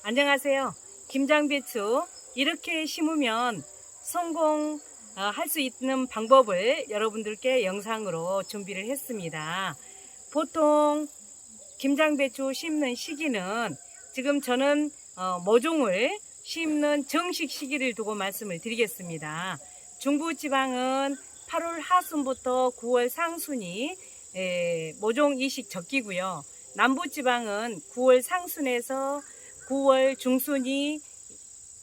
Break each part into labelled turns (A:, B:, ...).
A: 안녕하세요. 김장배추 이렇게 심으면 성공할 수 있는 방법을 여러분들께 영상으로 준비를 했습니다. 보통 김장배추 심는 시기는 지금 저는 모종을 심는 정식 시기를 두고 말씀을 드리겠습니다. 중부지방은 8월 하순부터 9월 상순이 모종 이식 적기고요. 남부지방은 9월 상순에서 9월 중순이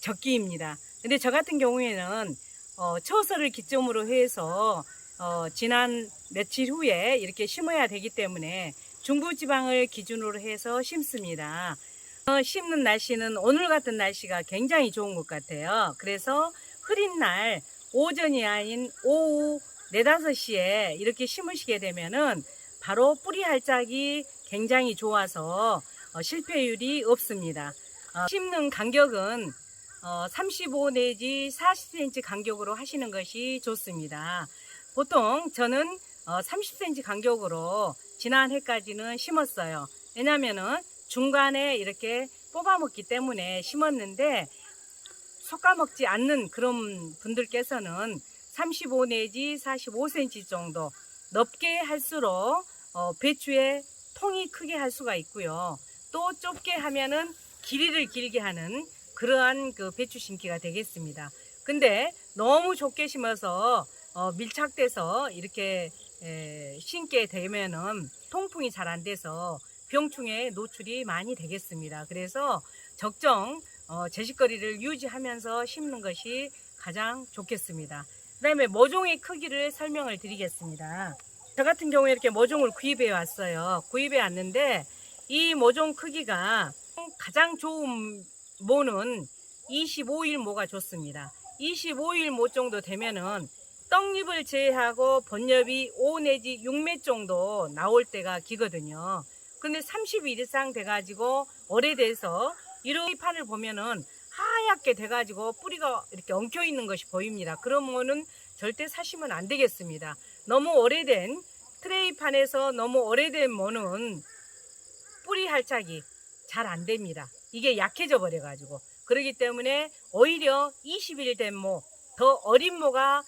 A: 적기입니다. 근데 저 같은 경우에는 처서를 기점으로 해서 지난 며칠 후에 이렇게 심어야 되기 때문에 중부지방을 기준으로 해서 심습니다. 심는 날씨는 오늘 같은 날씨가 굉장히 좋은 것 같아요. 그래서 흐린 날 오전이 아닌 오후 4, 5시에 이렇게 심으시게 되면은 바로 뿌리 활짝이 굉장히 좋아서 실패율이 없습니다. 심는 간격은 35 내지 40cm 간격으로 하시는 것이 좋습니다. 보통 저는 30cm 간격으로 지난 해까지는 심었어요. 왜냐면은 중간에 이렇게 뽑아 먹기 때문에 심었는데 솎아 먹지 않는 그런 분들께서는 35 내지 45cm 정도 넓게 할수록 배추의 통이 크게 할 수가 있고요. 또 좁게 하면은 길이를 길게 하는 그러한 그 배추 심기가 되겠습니다. 근데 너무 좁게 심어서 밀착돼서 이렇게 심게 되면은 통풍이 잘 안 돼서 병충해 노출이 많이 되겠습니다. 그래서 적정 제식거리를 유지하면서 심는 것이 가장 좋겠습니다. 그 다음에 모종의 크기를 설명을 드리겠습니다. 저 같은 경우에 이렇게 모종을 구입해 왔어요. 구입해 왔는데 이 모종 크기가 가장 좋은 모는 25일 모가 좋습니다. 25일 모 정도 되면은 떡잎을 제외하고 번엽이 5 내지 6매 정도 나올 때가 기거든요. 근데 30일 이상 돼가지고 오래돼서 이런 판을 보면은 하얗게 돼가지고 뿌리가 이렇게 엉켜 있는 것이 보입니다. 그런 모는 절대 사시면 안 되겠습니다. 너무 오래된 트레이판에서 너무 오래된 모는 뿌리 활착이 잘 안 됩니다. 이게 약해져 버려 가지고. 그렇기 때문에 오히려 20일 된 모, 더 어린 모가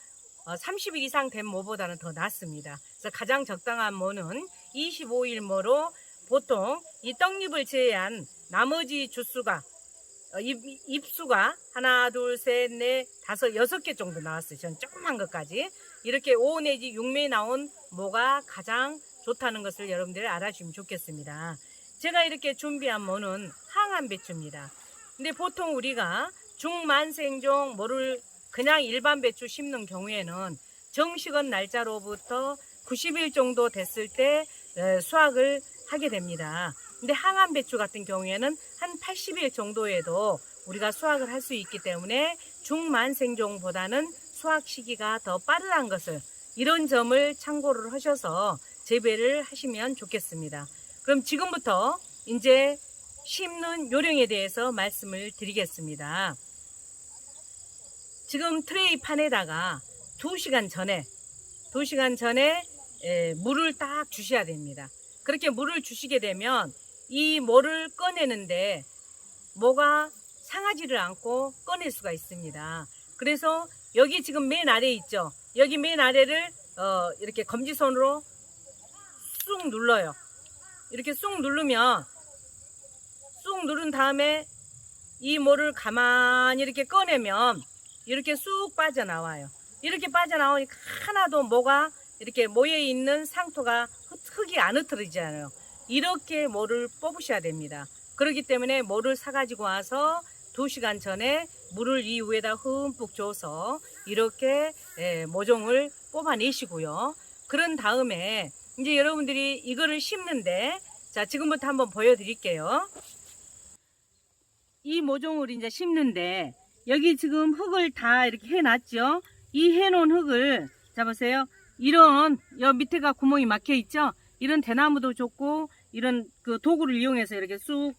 A: 30일 이상 된 모보다는 더 낫습니다. 그래서 가장 적당한 모는 25일 모로 보통 이 떡잎을 제외한 나머지 주수가 잎수가 하나, 둘, 셋, 넷, 다섯, 6개 정도 나왔어요. 전 조그만 것까지. 이렇게 5 내지 6매 나온 모가 가장 좋다는 것을 여러분들이 알아주시면 좋겠습니다. 제가 이렇게 준비한 모는 항암배추입니다. 근데 보통 우리가 중만생종 모를 그냥 일반 배추 심는 경우에는 정식은 날짜로부터 90일 정도 됐을 때 수확을 하게 됩니다. 근데 항암배추 같은 경우에는 한 80일 정도에도 우리가 수확을 할 수 있기 때문에 중만생종보다는 수확 시기가 더 빠르다는 것을, 이런 점을 참고를 하셔서 재배를 하시면 좋겠습니다. 그럼 지금부터 이제 심는 요령에 대해서 말씀을 드리겠습니다. 지금 트레이 판에다가 2시간 전에 물을 딱 주셔야 됩니다. 그렇게 물을 주시게 되면 이 모를 꺼내는데 모가 상하지를 않고 꺼낼 수가 있습니다. 그래서 여기 지금 맨 아래 있죠. 여기 맨 아래를 이렇게 검지손으로 쑥 눌러요. 이렇게 쑥 누르면, 쑥 누른 다음에 이 모를 가만히 이렇게 꺼내면 이렇게 쑥 빠져나와요. 이렇게 빠져나오니까 하나도 모가 이렇게 모여있는 상토가 흙이 안 흐트러지잖아요. 이렇게 모를 뽑으셔야 됩니다. 그렇기 때문에 모를 사가지고 와서 2시간 전에 물을 이 위에다 흠뻑 줘서 이렇게 모종을 뽑아내시고요. 그런 다음에 이제 여러분들이 이거를 심는데, 자, 지금부터 한번 보여드릴게요. 이 모종을 이제 심는데 여기 지금 흙을 다 이렇게 해놨죠. 이 해놓은 흙을 잡으세요. 이런 여 밑에가 구멍이 막혀 있죠. 이런 대나무도 좋고 이런 그 도구를 이용해서 이렇게 쑥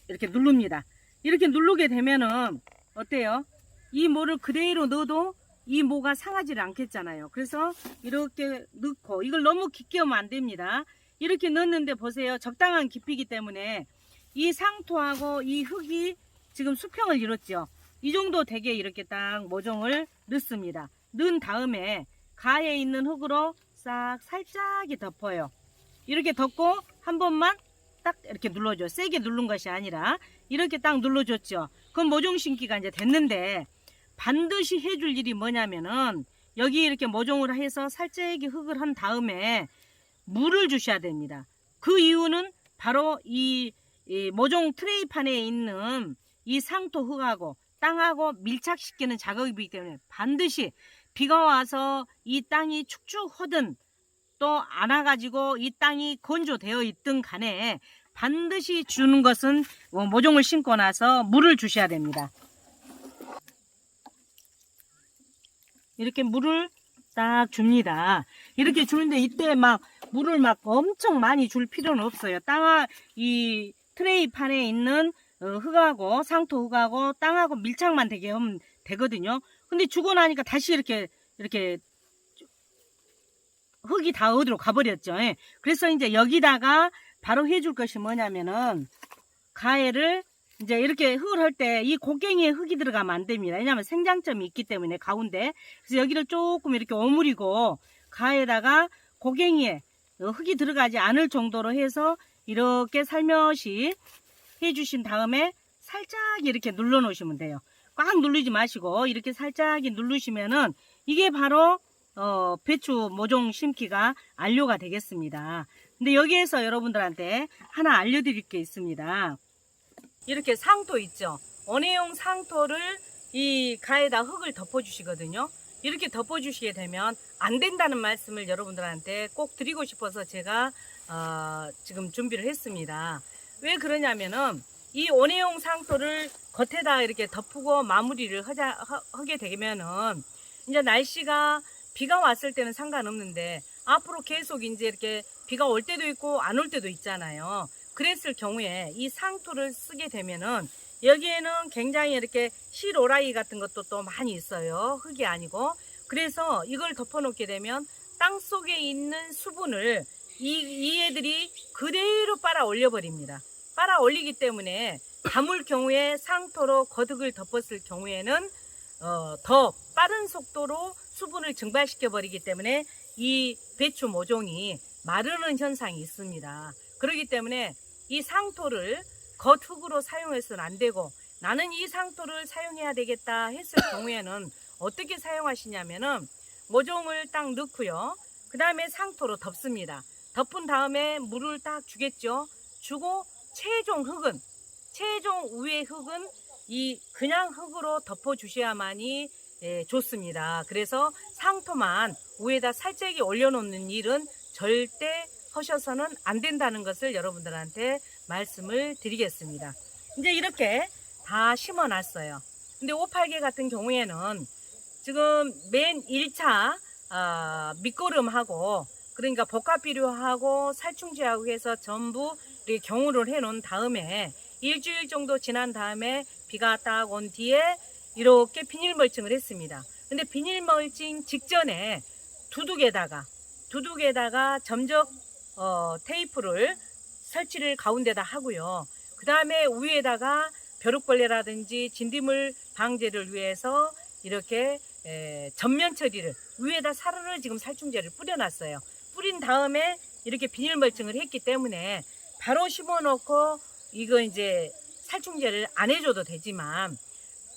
A: 이렇게 누릅니다. 이렇게 누르게 되면은 어때요? 이 모를 그대로 넣어도 이 모가 상하지를 않겠잖아요. 그래서 이렇게 넣고, 이걸 너무 깊게 하면 안 됩니다. 이렇게 넣었는데 보세요. 적당한 깊이기 때문에 이 상토하고 이 흙이 지금 수평을 이뤘죠. 이 정도 되게 이렇게 딱 모종을 넣습니다. 넣은 다음에 가에 있는 흙으로 싹 살짝이 덮어요. 이렇게 덮고 한 번만 딱 이렇게 눌러줘. 세게 누른 것이 아니라 이렇게 딱 눌러줬죠. 그럼 모종 심기가 이제 됐는데, 반드시 해줄 일이 뭐냐면은 여기 이렇게 모종을 해서 살짝이 흙을 한 다음에 물을 주셔야 됩니다. 그 이유는 바로 이 모종 트레이판에 있는 이 상토 흙하고 땅하고 밀착시키는 작업이기 때문에 반드시 비가 와서 이 땅이 축축하든 또 안 와가지고 이 땅이 건조되어 있든 간에 반드시 주는 것은 모종을 심고 나서 물을 주셔야 됩니다. 이렇게 물을 딱 줍니다. 이렇게 주는데 이때 막 물을 막 엄청 많이 줄 필요는 없어요. 이 트레이 판에 있는 흙하고 상토 흙하고 땅하고 밀착만 되게 하면 되거든요. 근데 주고 나니까 다시 이렇게 흙이 다 어디로 가버렸죠. 예. 그래서 이제 여기다가 바로 해줄 것이 뭐냐면은 가해를 이제 이렇게 흙을 할 때 이 곡괭이에 흙이 들어가면 안 됩니다. 왜냐하면 생장점이 있기 때문에 가운데. 그래서 여기를 조금 이렇게 오므리고 가에다가 곡괭이에 흙이 들어가지 않을 정도로 해서 이렇게 살며시 해주신 다음에 살짝 이렇게 눌러 놓으시면 돼요. 꽉 누르지 마시고 이렇게 살짝 누르시면은 이게 바로 배추 모종 심기가 완료가 되겠습니다. 근데 여기에서 여러분들한테 하나 알려드릴 게 있습니다. 이렇게 상토 있죠. 원예용 상토를 이 가에다 흙을 덮어주시거든요. 이렇게 덮어주시게 되면 안 된다는 말씀을 여러분들한테 꼭 드리고 싶어서 제가 지금 준비를 했습니다. 왜 그러냐면은 이 원예용 상토를 겉에다 이렇게 덮고 마무리를 하게 되면은 이제 날씨가 비가 왔을 때는 상관없는데 앞으로 계속 이제 이렇게 비가 올 때도 있고 안 올 때도 있잖아요. 그랬을 경우에 이 상토를 쓰게 되면은 여기에는 굉장히 이렇게 실오라이 같은 것도 또 많이 있어요. 흙이 아니고. 그래서 이걸 덮어 놓게 되면 땅 속에 있는 수분을 이 애들이 그대로 빨아 올려 버립니다. 빨아 올리기 때문에 가물 경우에 상토로 거득을 덮었을 경우에는 더 빠른 속도로 수분을 증발시켜 버리기 때문에 이 배추 모종이 마르는 현상이 있습니다. 그렇기 때문에 이 상토를 겉흙으로 사용해서는 안 되고, 나는 이 상토를 사용해야 되겠다 했을 경우에는 어떻게 사용하시냐면은 모종을 딱 넣고요. 그 다음에 상토로 덮습니다. 덮은 다음에 물을 딱 주겠죠. 주고 최종 위의 흙은 이 그냥 흙으로 덮어 주셔야만이 좋습니다. 그래서 상토만 위에다 살짝이 올려놓는 일은 절대 하셔서는 안 된다는 것을 여러분들한테 말씀을 드리겠습니다. 이제 이렇게 다 심어 놨어요. 근데 오팔개 같은 경우에는 지금 맨 1차 밑거름하고, 그러니까 복합비료하고 살충제하고 해서 전부 이렇게 경우를 해 놓은 다음에 일주일 정도 지난 다음에 비가 딱 온 뒤에 이렇게 비닐 멀칭을 했습니다. 근데 비닐 멀칭 직전에 두둑에다가 점적 테이프를 설치를 가운데다 하고요. 그 다음에 위에다가 벼룩벌레라든지 진딧물 방제를 위해서 이렇게 전면 처리를 위에다 사르르 지금 살충제를 뿌려놨어요. 뿌린 다음에 이렇게 비닐 멀칭을 했기 때문에 바로 심어놓고 이거 이제 살충제를 안 해줘도 되지만,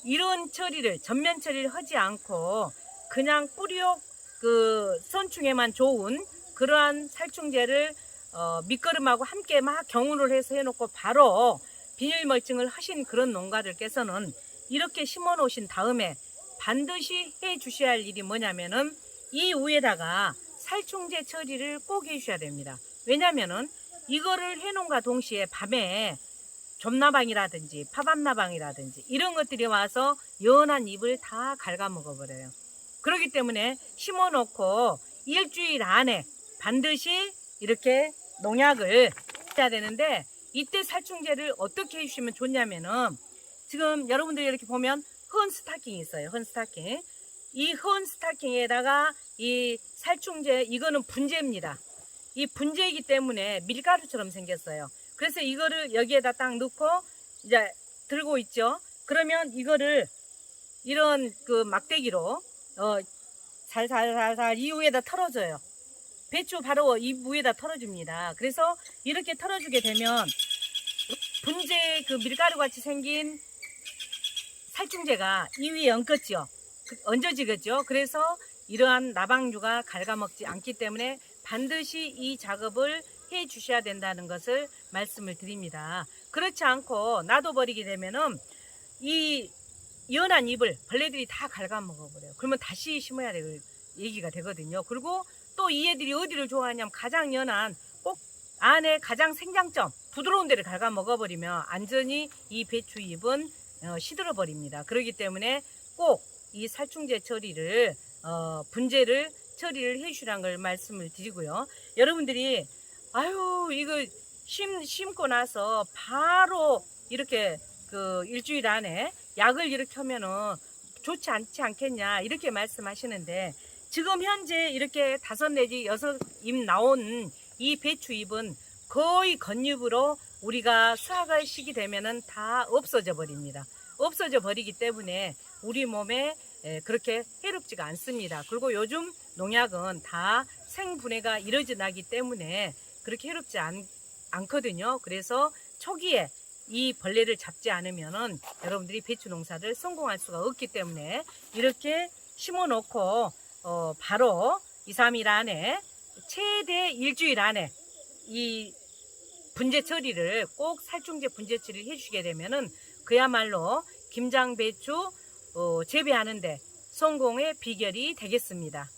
A: 이런 처리를 전면 처리를 하지 않고 그냥 뿌리옥 선충에만 좋은 그러한 살충제를 밑거름하고 함께 막 경운을 해서 해놓고 바로 비닐 멀칭을 하신 그런 농가들께서는 이렇게 심어 놓으신 다음에 반드시 해 주셔야 할 일이 뭐냐면은 이 위에다가 살충제 처리를 꼭 해 주셔야 됩니다. 왜냐면은 이거를 해 놓은과 동시에 밤에 좀나방이라든지 파밤나방이라든지 이런 것들이 와서 연한 잎을 다 갉아먹어 버려요. 그렇기 때문에 심어 놓고 일주일 안에 반드시 이렇게 농약을 해야 되는데, 이때 살충제를 어떻게 해주시면 좋냐면은 지금 여러분들이 이렇게 보면 헌 스타킹이 있어요. 헌 스타킹. 이 헌 스타킹에다가 이 살충제, 이거는 분재입니다. 이 분재이기 때문에 밀가루처럼 생겼어요. 그래서 이거를 여기에다 딱 넣고 이제 들고 있죠. 그러면 이거를 이런 그 막대기로 살살살살 이 위에다 털어줘요. 배추 바로 이 위에다 털어줍니다. 그래서 이렇게 털어주게 되면 분재 그 밀가루 같이 생긴 살충제가 이 위에 얹겠죠. 얹어지겠죠. 그래서 이러한 나방류가 갉아먹지 않기 때문에 반드시 이 작업을 해 주셔야 된다는 것을 말씀을 드립니다. 그렇지 않고 놔둬버리게 되면은 이 연한 잎을 벌레들이 다 갉아먹어버려요. 그러면 다시 심어야 될 얘기가 되거든요. 그리고 또 이 애들이 어디를 좋아하냐면 가장 연한 꼭 안에 가장 생장점 부드러운 데를 갉아먹어버리면 완전히 이 배추 잎은 시들어버립니다. 그렇기 때문에 꼭 이 살충제 처리를 분재를 처리를 해주라는 걸 말씀을 드리고요. 여러분들이 아유 이거 심고 나서 바로 이렇게 그 일주일 안에 약을 이렇게 하면은 좋지 않지 않겠냐 이렇게 말씀하시는데 지금 현재 이렇게 5 내지 6잎 나온 이 배추 잎은 거의 겉잎으로 우리가 수확할 시기 되면은 다 없어져 버립니다. 없어져 버리기 때문에 우리 몸에 그렇게 해롭지가 않습니다. 그리고 요즘 농약은 다 생분해가 이루어지기 때문에 그렇게 해롭지 않거든요. 그래서 초기에 이 벌레를 잡지 않으면은 여러분들이 배추 농사를 성공할 수가 없기 때문에 이렇게 심어 놓고 바로 2, 3일 안에 최대 일주일 안에 이 분재 처리를 꼭 살충제 분재 처리를 해주게 되면은 그야말로 김장 배추 재배하는데 성공의 비결이 되겠습니다.